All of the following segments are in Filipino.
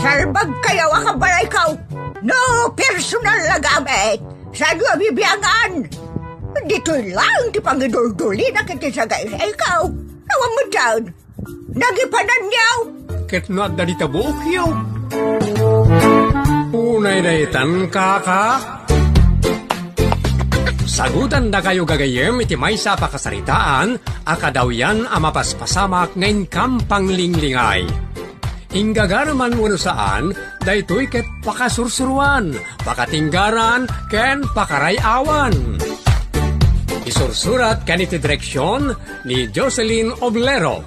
Salbag kayo akabalay ikaw. No personal na gamit. Saan yung bibiyangan? Dito lang ti pangidul-duli na kitisagay sa ikaw. Nawang mo dyan. Nagipanan niyaw. Ket no at dalita buok yaw. Unay daytan kaka. Sagutan na kayo gagayem iti may sa pakasaritaan, akadaw yan amapaspasamak ngayon kampang linglingay. Ingagaraman mo saan, daytoy ket pakasursuruan, pakatinggaran, ken pakarayawan. Isursurat kan iti direksyon ni Jocelyn Oblero.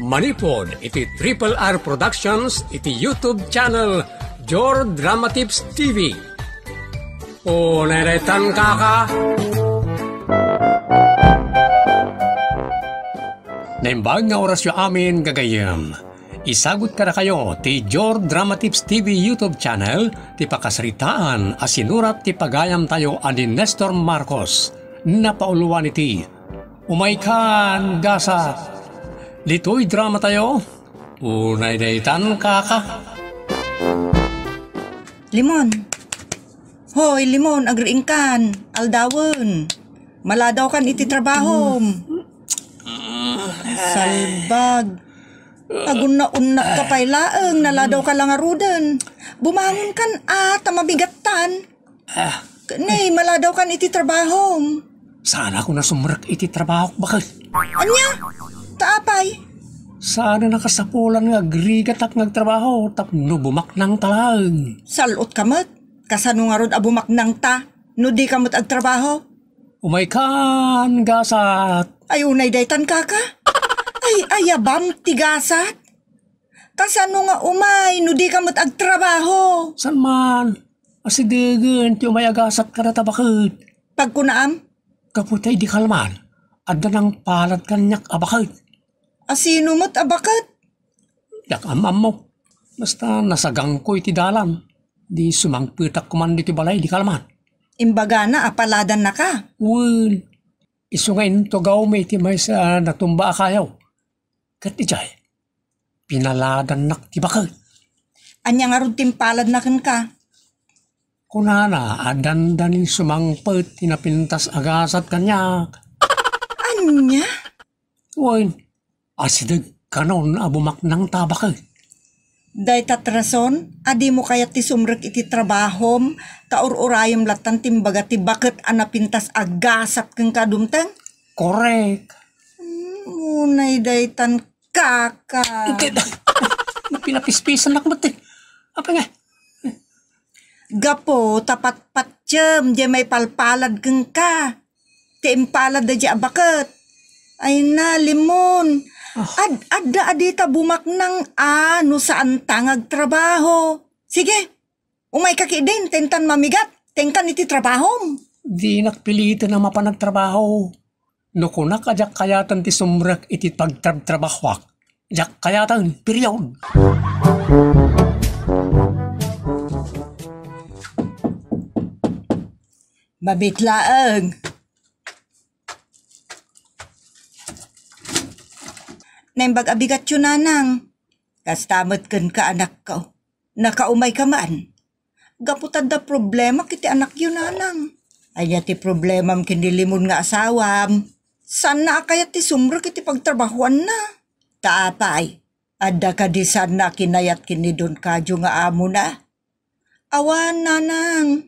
Manipod iti Triple R Productions iti YouTube channel Jor Drama Tips TV. O neretan kaka. Naimbag nga orasyo amin gagayam. Isagot ka na kayo ti Jor Drama Tips TV YouTube channel ti pakasaritaan asinurat ti pagayam tayo ani Nestor Marcos. Napauluan iti umaykan gasa. Lito'y drama tayo. Unay daytan kaka. Limon. Hoy, Limon, agriing kan. Aldawon. Maladaw kan iti trabaho. Salbag. Aguna-unak ka pa'y laeng, naladaw ka lang aruden. Bumangon kan tamabigatan. Nay, maladaw kan iti trabaho. Sana ako nasumrak iti trabaho. Bakit? Anya? Taapay? Sana nakasapulan nga agrigatak nagtrabaho tapno bumaknang talang. Salot kamat. Kasano nga rod abumaknang ta, no di kamot agtrabaho? Umaykan gasat. Ay unay daytan kaka? Ay ayabam ti gasat? Kasano nga umay, no di kamot agtrabaho? San man? Asidigan ti umay agasat ka na tabakit. Pagkunaam? Kaputay di kalman. Adda ng palad kanyak abakit. Asino mo't abakit? Yak amam mo. Basta nasagang ko iti dalam. Di sumangpitak kuman di balay di kalman. Imbaga na apaladan na ka. Well, isungain to gaw may ti may sa natumba akayaw. Kat ijay, pinaladan nak ti bakal. Anya nga ron timpalad na kan ka. Kunana, adandanin sumangpit tinapintas agasat kanyak. Anya? Well, asidag kanon abumak ng tabakal. Day tatrason, adi mo kaya ti sumrek iti trabahom, taur-urayom latan timbaga ti bakit anapintas agasat keng kadumtang? Correct. Munay daytan kaka. Pinapispisan na kamati. Apa nga? Gapo, tapat patsyem, di may palpalad keng ka. Ti impalad da di bakit. Ay na, Limon. Adda adita bumaknang no saan tangag trabaho. Sige, umay kakidin, tentan mamigat, tengkan iti trabaho. Di nakpilitan na mapanagtrabaho. No kunak ajak kayatan ti sumrak iti pagtrabahwak. Jak kayatan, period. Mabitlaeng. Naimbag abigat yun nanang. Kastamot kan ka anak ko. Nakaumay ka man. Gaputad da problema kiti anak yun nanang. Aya ti problemam kinilimon nga asawam. San na kaya ti sumro kiti pagtrabahuan na. Taapay. Adda ka di sana kinayat kinidon kadyo nga amo na. Awan nanang.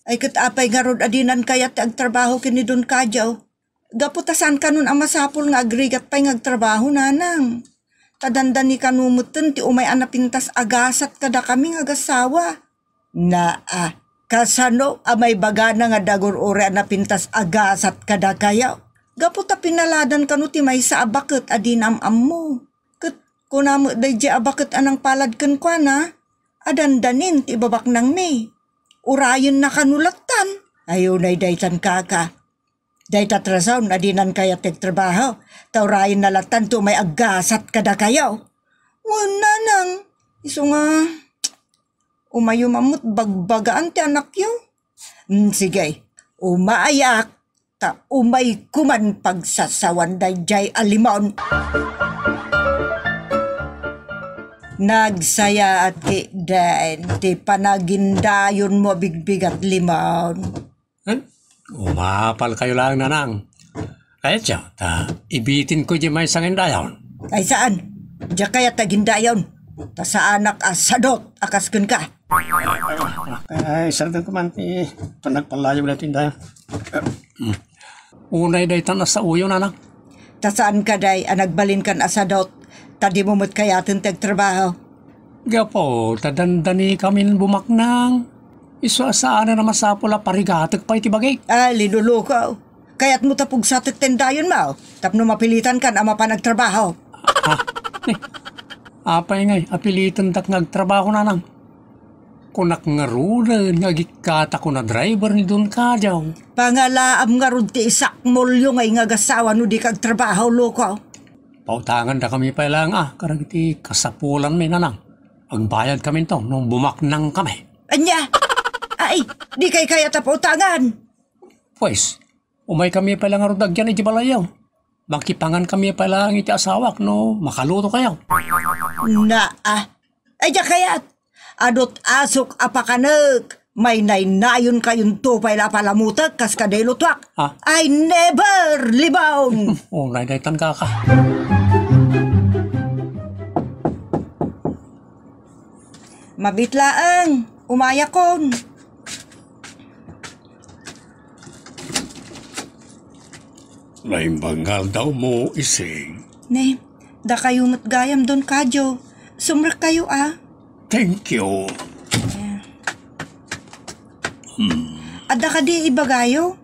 Ay katapay nga rod adinan kayat ti agtrabaho kinidon kadyo. Gaputasan ka nun ang masapol nga agrigat pa'y ngagtrabaho nanang. Tadandan ni kanumutin ti umay anapintas agasat kada kaming agasawa. Kasano amay baga na nga dagor ore anapintas agasat kada kayaw. Gaputa pinaladan kanu ti may sa abakit adinam mo. Kat kunamo day di abakit anang palad kan kwa na. Adandanin ti babak nang may. Urayon na kanulatan. Ayaw na daytan kaka. Day tatrasaw na dinan kaya tegtrabaho. Taurayin na latan to may agasat kada kayaw. Wala nang. Iso nga. Umayumamot bagbagaan ti anak yaw. Sige. Umaayak. Ta umay kuman pagsasawan day jay alimon. Nagsaya at ti den, ti panagindayon mo bigbigat limon. Umapal kayo lang, nanang. Kaya siya, ibitin ko di may sangindayon. Ay saan? Diya kaya tagindayon. Ta sa anak asadot, akasken ka. Ay, sarang ko man, panagpalayo natin tayo. Unay day tan sa uyo, nanang. Ta saan ka day, anagbalin kan asadot. Ta di mo mo't kaya trabaho. Gapo, tadandani kami bumaknang. Iso asaan na naman sa pula parigatek pa itibagay. Ay, linuluko. Kaya't mo tapog sa tendayon mo. Tapno mapilitan kan ama pa nagtrabaho. Apay ngay, apilitan tak nagtrabaho na nang. Kunak nga rulan, ngagikata ko na driver ni Don Kadyaw. Pangalaam nga ron ti isak molyo ngay nga gasawa no di kag trabaho, loko. Pautangan da kami pa lang karag iti kasapulan may nanang. Agbayad kami to nung bumaknang kami. Anya? Ay, di kay kaya tapautangan. Pues, umay kami pa lang arudagyan iti balayaw. Makipangan kami pa lang iti asawak no makaluto kayo. Ay diya kayat. Adot asok apakanag. May nainayon kayong tupay la palamutak kas kaday lutwak. I never libaon. Naidaytan ka. Mabitlaang, umaya kon. Naimbangal daw mo ising. Ne, da kayo matgayam Don Kadyaw. Sumrak kayo Thank you. Adda ka di ibagayo.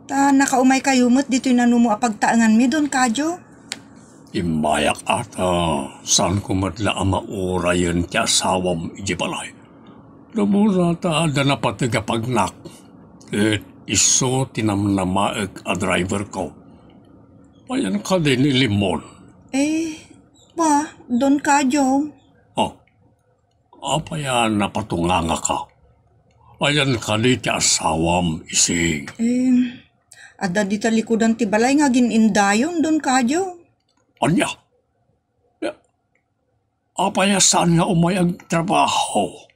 Ta nakaumay kayo mat dito'y nanumo apagtaangan mi Don Kadyaw. Imayak ata, saan ko matla ang maura yun ti asawam ijibalay. Namura ta da na patigapagnak. At iso tinamnamaek a driver ko. Ayan ka din ilimon. Don Kadyaw. Apa yan napatunganga ka? Ayan ka di ti asawam ising. Adda di talikudan ti balay nga ginindayon Don Kadyaw. Anya? Apa ya saan nga umay ang trabaho?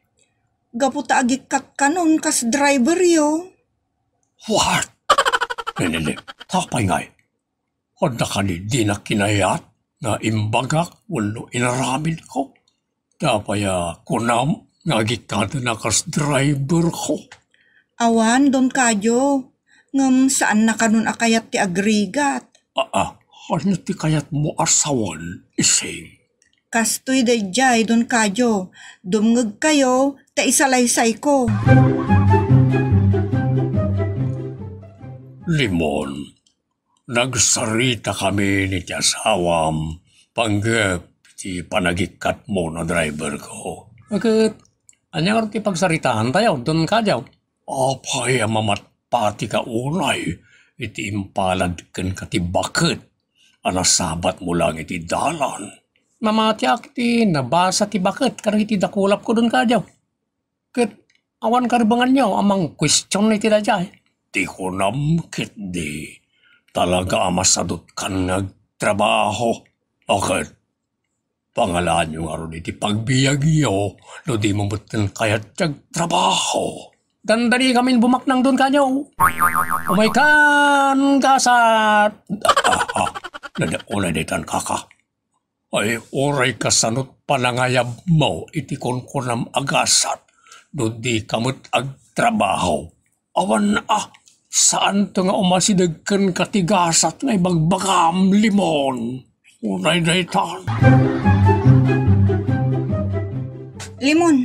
Gaputa agikat kanon kas driver yo. What? Nene, tapay ngay. Handa ka di na kinayat na imbagak walo inaramid ko. Tapaya kunam nagikata na kas driver ko. Awan Don Kadyaw. Ngam saan na kanon akayat ti agrigat. Ano ti kayat mo asawan ising? Kastoy dayjay Don Kadyaw. Dumngeg kayo, ta isalaysay ko. Limon, nagsarita kami ni ti asawam panggap ti panagikat mo na driver ko. Bakit? Anyang ti pagsaritaan tayo, Don Kadyaw? Apay mamatpati ka unay, iti impalad ken ka ti bakit. Anasabat mo lang iti dalan. Mamatiak ti nabasa ti bakit karang iti dakulap ko Don Kadyaw. Ket awan karibangan niyo amang question iti dajay. Ti ko namkit di. Talaga amasadot kan nagtrabaho. Bakit? Pangalaan nyo nga ron iti pagbiyag iyo no di mo butin kayat tiyag trabaho. Dandali kami bumaknang Don Kadyaw. Umaykan kasat. Nadaunay kaka. Ay oray kasanot panangayab mo iti konkonam agasat. No di kamot agtrabaho. Awan saan to nga umasidagkan katigasat na ibagbagam limon. Unay daytan. Limon,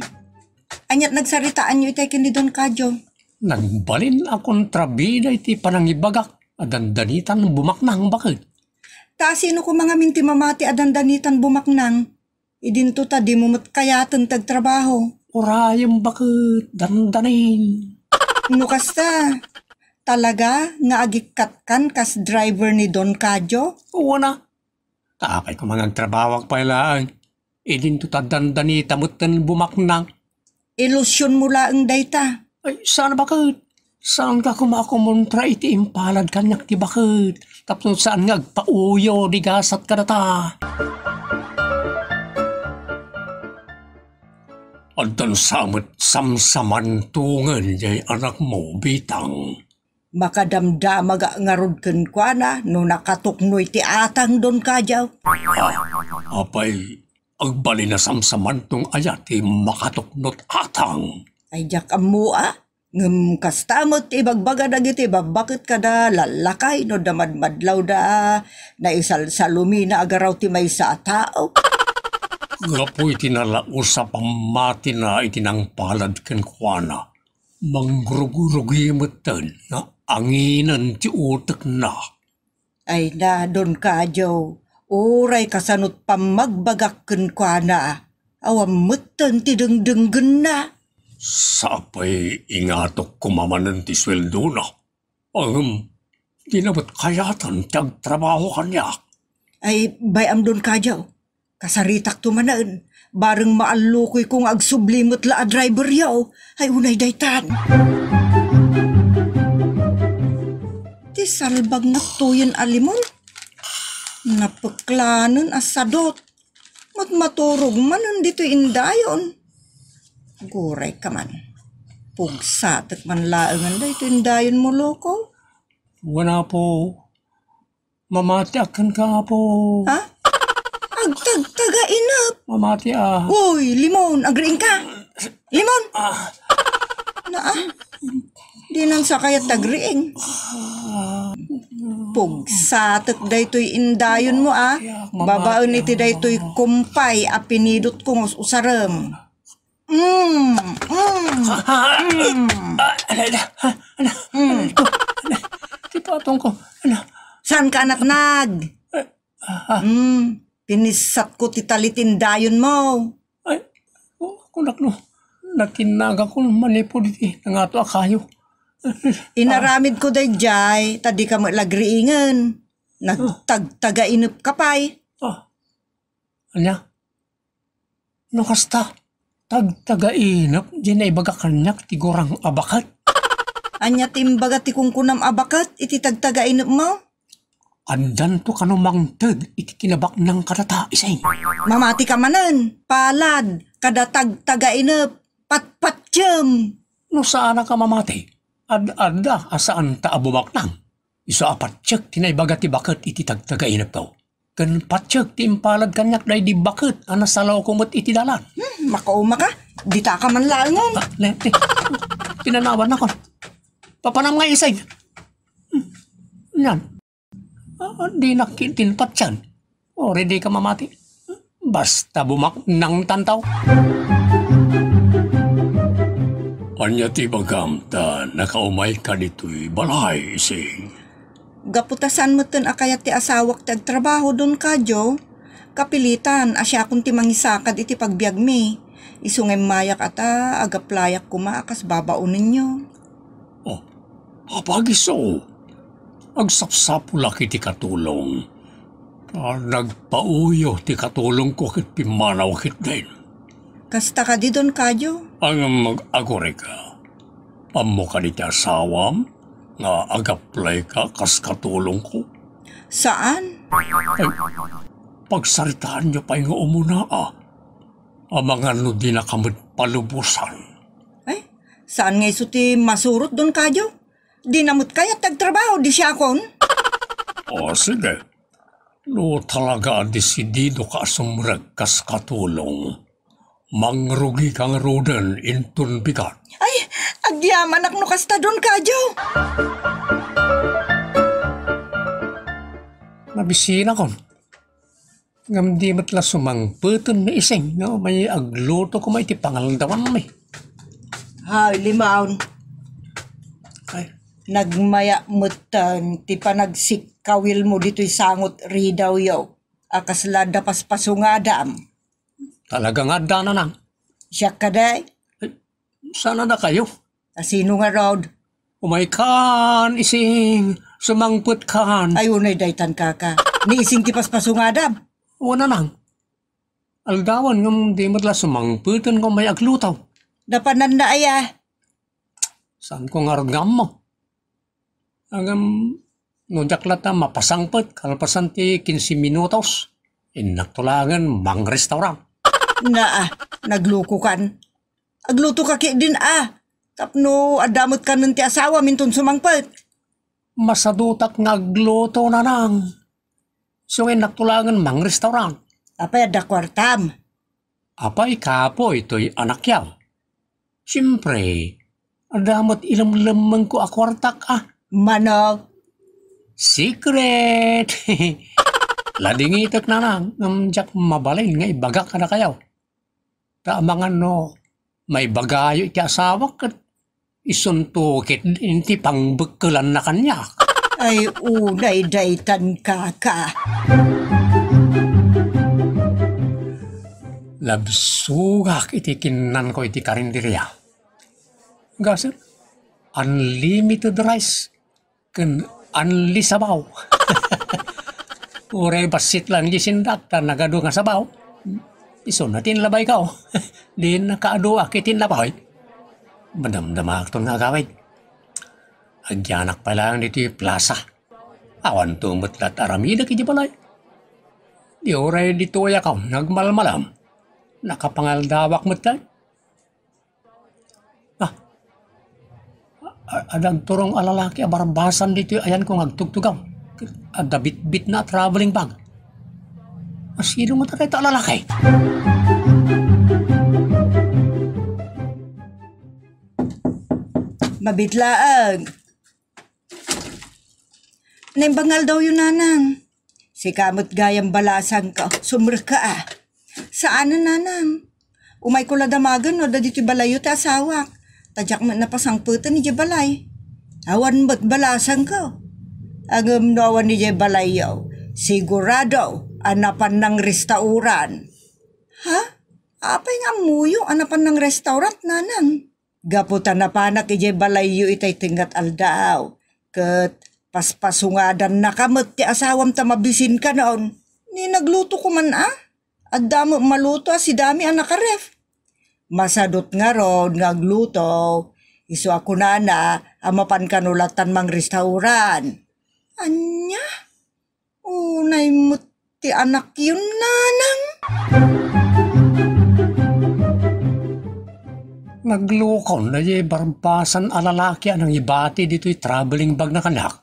anyat nagsaritaan nyo itay ni Don Kadyaw. Nagbalin akong trabida iti panangibagak. Adandanitan bumaknang bakit? Ta sino ko mga minti mamati adandanitan bumaknang. Idinto ta di mo matkayatan tagtrabaho. Urayang bakit dandanin. Nukasta, talaga nga agikat kan kas driver ni Don Kadyaw? Oo na. Kapay ko mga trabaho pa ilaan. Idinto ta dandanita mutan bumaknang. Ilusyon mo laang dayta. Ay, saan bakit? Saan ka kumakumontra iti impalad kanyak ti bakit? Tapos saan nga pauyo di gasat ka na ta? Antan samot samsaman tungan jay anak mo bitang. Makadamdamaga ngarod ken kuana no nakatuknoy ti atang don kajaw. Apay, agbali na samsaman tong ayat ti makatuknot atang. Ay jak amua, ngem kastamot ibagbaga dagiti babakit kada lalakay no damadmadlaw da na isalsalumi na agaraw ti may sa tao. Gapoy tinalausap ang mati na itinang palad ken kuana. Mangrugurugimatan na anginan ti utak na. Ay na don kajaw, uray kasanot pamagbagak ken kuana. Awam metten ti dengdenggen na. Sapay ingatok kumamanan ti sweldo na. Di na ba't kayatan tiyag trabaho kanya? Ay bayam don kajaw. Kasaritak tumanaan, bareng maalukoy kong agsublimot la a driver yaw, ay unay daytan. Ti salbag naktuyen alimon, napaklanon asadot, matmaturog manon dito indayon. Guray ka man, pugsatek man laengan da ito indayon mo loko. Wala po. Mamati akan ka po. Ha? Agtagtaga inap. Mamati Uy, limon, agriin ka. Limon. Di nang sakayat agriing. Pugsatek daytoy indayon mo Babaon iti daytoy kumpay apinidot kong usarem. Di patong ko. Saan ka anak nag? Pinisat ko ti talitindayon mo. Ay, kunak no. Natinaga ko manipo diti. Nangato akayo. Inaramid ko day jay, tadi ka malagriingan. Nagtagtaga-inip ka pa'y. Anya? No kasta? Tagtaga-inip, di na ibaga kanyak tigurang abakat. Anya timbaga ti kungkunam abakat, iti tagtaga-inip mo? Andan to kanumang tag, iti kinabak ng kadata isay. Mamati ka manan, palad, kadatag taga-inip, patpatyem. No saan ka mamati? Ad-ada asaan ta abumak nang. Iso apatsyag tinaybaga ti bakat iti tagtaga-inip daw. Kan patsyag ti impalad kanyak day di bakat, anasalaw kumot iti dalan. Makauma ka, di ta ka man langon. Lente, pinanawan ako. Papanam nga isay. Yan. Di nakitinpat yan. Already ka mamati. Basta bumak ng tantaw. Anya ti bagamta, nakaumay ka dito'y balay ising. Gaputasan mo ten akayat ti asawak ti agtrabaho don ka, Jo. Kapilitan, asya kung ti mangisakad iti pagbiag mi. Isungay mayak ata, agaplayak kumaakas babaunin nyo. Apagiso. Agsapsapula kiti katulong. Nagpauyo ti katulong ko kit pimanaw kit din. Kasta ka di don kayo? Ang mag-agore ka. Pamo ka di ti asawam nga agaplay ka kas katulong ko. Saan? Ay, pagsaritaan niyo pa yung umuna mga no di na kamad palubusan. Ay, saan nga iso ti masurot don kayo? Di namot kaya tagtrabaho di siya kon? Sige. No talaga desidido ka sumrag kas katulong. Mangrugi kang roden intun bigat. Ay, agyaman ak no kasta don kayo. Nabisina kon. Ngam di matla sumangputun na iseng. No? May agluto ko may ti pangalandawan may. Hay, limaon. Ay. Nagmaya mutan, ti panagsikawil mo dito'y sangot ridaw yaw. Akaslada paspasungadam. Talaga nga dana nang. Siya kaday. Sana na kayo. Sino nga rod? Umaykan, ising, sumangput kan. Ayunay daytan kaka. Ni ising ti paspasungadam. Wala nang. Aldawan ng di matla sumangputan kung may aglutaw. Dapanan na aya. Saan ko nga ragam mo? Agam, no jaklata mapasangput, kalpasan ti 15 minutos. Inaktulangan, mang restaurant. Naa, nagluko kan. Agluto ka ki din Tapno adamot ka nun ti asawa minton sumangpet. Masadutak nga agluto nanang. Sungin naktulangan mang restaurant. Apay ada kwartam. Apay kapo ito'y anak yaw. Siyempre, adamot ilam-lamang ko akwartak Manok. Secret! Ladingitak na lang, jak mabalay nga ibaga ka na kayaw. Taamangan no, may bagayo iti asawa kat isuntukit inti pangbagkalan na kanya. Ay unay daytan kaka. Labsugak iti kinan ko iti karinderya. Gasir, unlimited rice. Kan unli sabaw. Uray basit lang di sindak ta nagado nga sabaw. Iso natin labay ka Di nakaado akitin labay. Madamdamak to nga gawid. Agyanak pa lang dito yung plaza. Awan tumutlat aramida kiti balay. Di oray dito ya ka nagmalmalam. Nakapangaldawak mo tayo. Adang turong alalaki abarbasan dito ayan kong agtugtugaw. Ada bit-bit na traveling bag. Sino mo tayo ito alalaki? Mabitlaag. Naimbangal daw yun nanang. Si kamot gayang balasan ka. Sumr ka Saan na nanang? Umay ko ladamagan no da dito balayo ta asawak. Tadyak man napasangputan ni Jebalay. Awan ba't balasan ka? Agam nawan ni Jebalayaw. Sigurado anapan ng restauran. Ha? Apay nga muyo anapan ng restaurant nanang? Gaputan na panak ni Jebalayo itay tinggat aldaw. Kat paspasungadan na kamot ti asawam tamabisin ka noon. Ni nagluto ko man At damo maluto si dami ang nakaref. Masadot nga ron ngagluto. Iso ako amapan kanulatan mang restauran. Anya? Unay mo ti anak yun nanang. Naglukon na ye barbasan alalaki anang ibati dito'y traveling bag na kanak.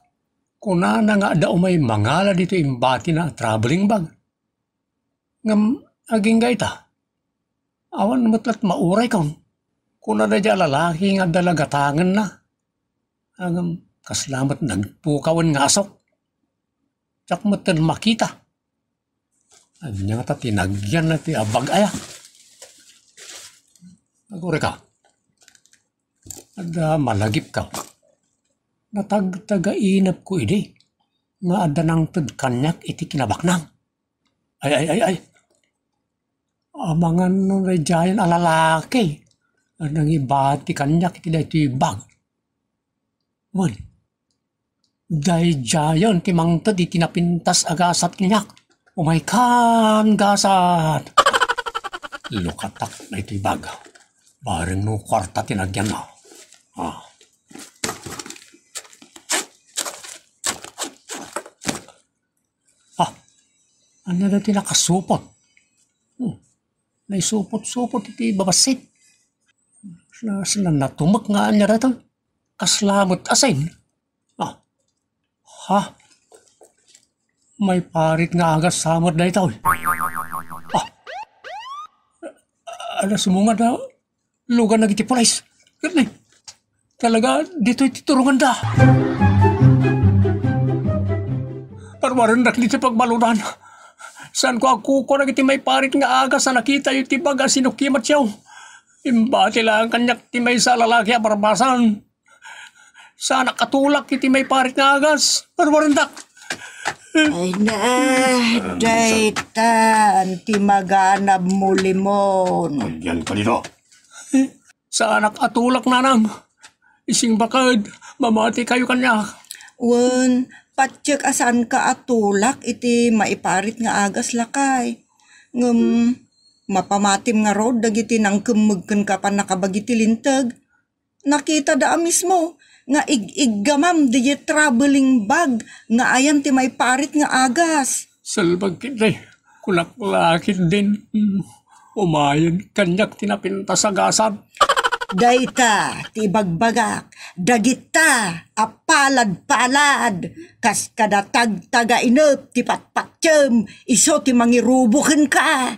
Kuna na nga daw may mangala dito imbati na traveling bag. Ngam aging gaita. Awan matlat mauray kon. Kuna na dya lalaki nga dalagatangan na. Agam kaslamat nagpukawan nga asok. Tsak matan makita. Anya nga ta tinagyan na ti abag aya. Agore ka. Ada malagip ka. Natagtagainap ko idi. Nga ada nang kanyak iti kinabaknang. Ay. Amangan no rejayan alalaki. Anang ibati kanyak iti dahi iti bag. Man. Dahi jayan timangtad iti napintas agasat kanyak. Umay kan gasat. Lukatak na iti bag. Bareng no kwarta tinagyan na. Ano na tinakasupot? Naisupot-supot iti babasit. Sila natumak nga niya rito. Kaslamot asin. May parit nga agas samot na ito. Sumunga na lugan na iti pulis. Talaga dito ititurungan da. Parwaran na dito pagmalunan. Saan ko ako na iti may parit nga agas na nakita yung tibaga sinukimat siyaw. Imbati lang kanyak ti may sa lalaki abarbasan. Sana katulak iti may parit nga agas. Parwaran da. Ay na, daytan, ti maganab mo limon. Yan pa dito. Sa anak atulak nanam. Ising bakad, mamati kayo kanya. Wan, patsyak asan ka atulak, iti maiparit nga agas lakay. Mapamatim nga rod, dagiti nang kumugkan ka pa nakabagiti lintag. Nakita da mismo. Nga ig-gamam di traveling bag nga ayan ti may parit nga agas. Salbag kitay, kulaklakit din. Umayan, kanyak tinapintas agasan. Dayta, ti bagbagak, dagita, apalad-palad, kas kadatag taga-inep, ti patpatsyem, iso ti mangirubukin ka.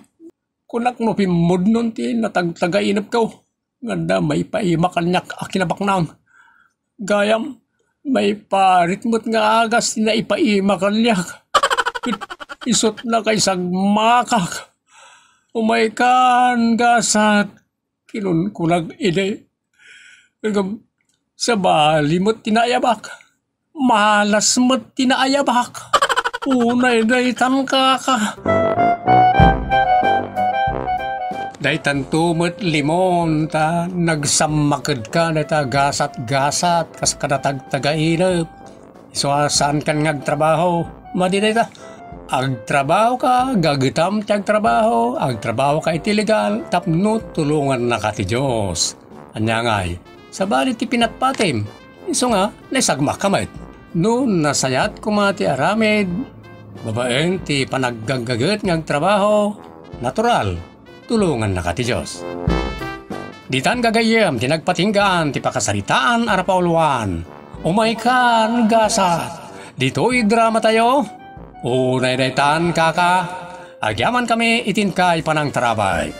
Kunak no pimod nun ti natagtaga-inap ka. Ganda may paimakanyak akinabaknang. Gayam, may paritmot nga agas na ipaimakanyak. Isot na kay sagmakak. Umay kan gasat. Kinunkulag ide. Sa bali mo't tinayabak. Malas mo't tinayabak. Unay daytan ka. Daytan tumot limon ta nagsamakad ka na ta gasat-gasat kas kadatag-tagainap. Saan kan ngagtrabaho? Madi ta. Agtrabaho ka, gagitam ti agtrabaho, agtrabaho ka iti legal, tapno tulungan na ka ti Diyos. Anya ngay, sa bali ti pinatpatim, iso nga, naisagmak kamay. No, nasayat kumati aramid, babaeng ti panaggagagat ng trabaho, natural, tulungan na ka ti Diyos. Ditan gagayem, ti nagpatinggan, ti pakasaritaan arapauluan, umay kan gasat, dito'y drama tayo. Unay daytan kaka, agyaman kami itin kay panang trabay.